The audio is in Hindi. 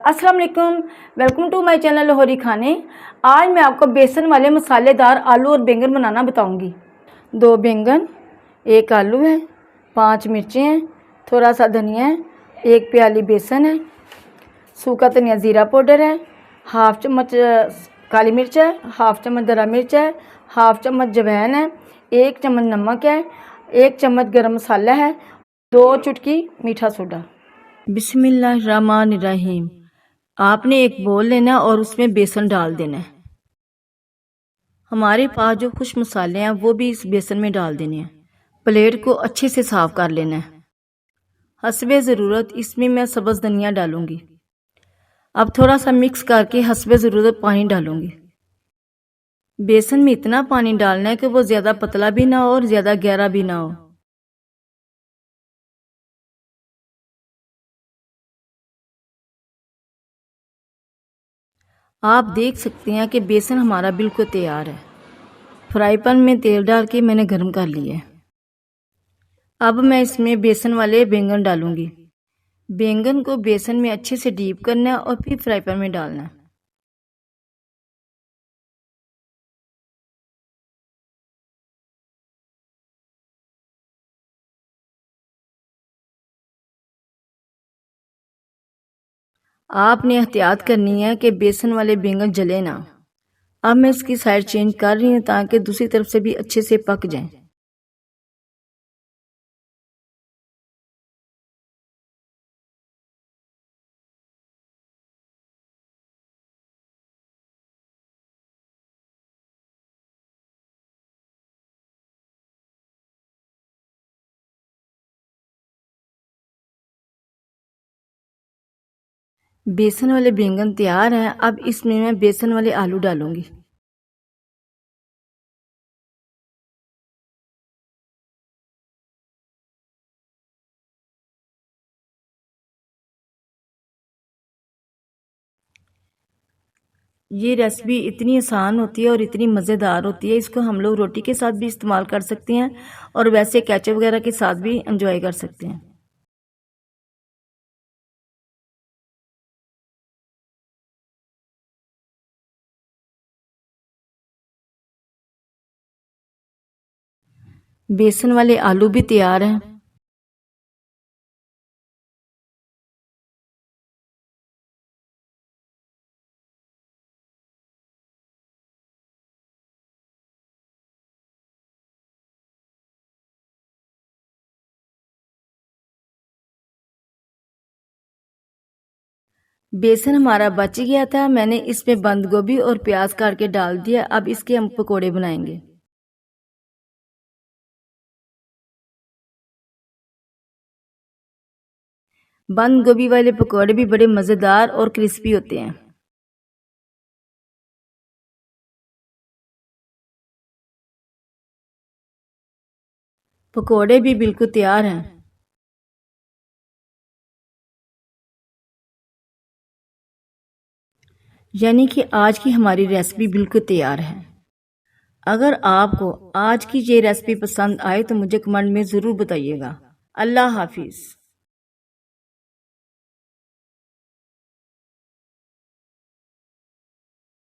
अस्सलाम वालेकुम, welcome to my channel Lahori Khane. आज मैं आपको बेसन वाले मसालेदार आलू और बैंगन बनाना बताऊंगी। 2 बैंगन, 1 आलू है, 5 मिर्चें हैं, थोड़ा सा धनिया है, 1 प्याली बेसन है, सूखा धनिया ज़ीरा पाउडर है, हाफ चम्मच काली मिर्च है, हाफ चम्मच दरा मिर्च है, हाफ चम्मच जवैन है, 1 चम्मच नमक है, 1 चम्मच गरम मसाला है, 2 चुटकी मीठा सोडा। बिस्मिल्लाहिर्रहमानिर्रहीम। आपने एक बोल लेना और उसमें बेसन डाल देना है। हमारे पास जो खुश मसाले हैं वो भी इस बेसन में डाल देने हैं। प्लेट को अच्छे से साफ कर लेना है। हस्बे ज़रूरत इसमें मैं सब्ज़ धनिया डालूंगी। अब थोड़ा सा मिक्स करके हस्बे ज़रूरत पानी डालूंगी। बेसन में इतना पानी डालना है कि वो ज़्यादा पतला भी ना हो और ज़्यादा गहरा भी ना हो। आप देख सकते हैं कि बेसन हमारा बिल्कुल तैयार है। फ्राई पैन में तेल डाल के मैंने गर्म कर लिया है। अब मैं इसमें बेसन वाले बैंगन डालूंगी। बैंगन को बेसन में अच्छे से डीप करना है और फिर फ्राई पैन में डालना है। आपने एहतियात करनी है कि बेसन वाले बैंगन जले ना। अब मैं इसकी साइड चेंज कर रही हूँ ताकि दूसरी तरफ से भी अच्छे से पक जाएं। बेसन वाले बैंगन तैयार हैं। अब इसमें मैं बेसन वाले आलू डालूंगी। ये रेसिपी इतनी आसान होती है और इतनी मज़ेदार होती है। इसको हम लोग रोटी के साथ भी इस्तेमाल कर सकते हैं और वैसे केचप वगैरह के साथ भी एंजॉय कर सकते हैं। बेसन वाले आलू भी तैयार हैं। बेसन हमारा बच गया था। मैंने इसमें बंद गोभी और प्याज काट के डाल दिया। अब इसके हम पकोड़े बनाएंगे। बंद गोभी वाले पकोड़े भी बड़े मज़ेदार और क्रिस्पी होते हैं। पकोड़े भी बिल्कुल तैयार हैं। यानी कि आज की हमारी रेसिपी बिल्कुल तैयार है। अगर आपको आज की ये रेसिपी पसंद आए तो मुझे कमेंट में ज़रूर बताइएगा। अल्लाह हाफिज़।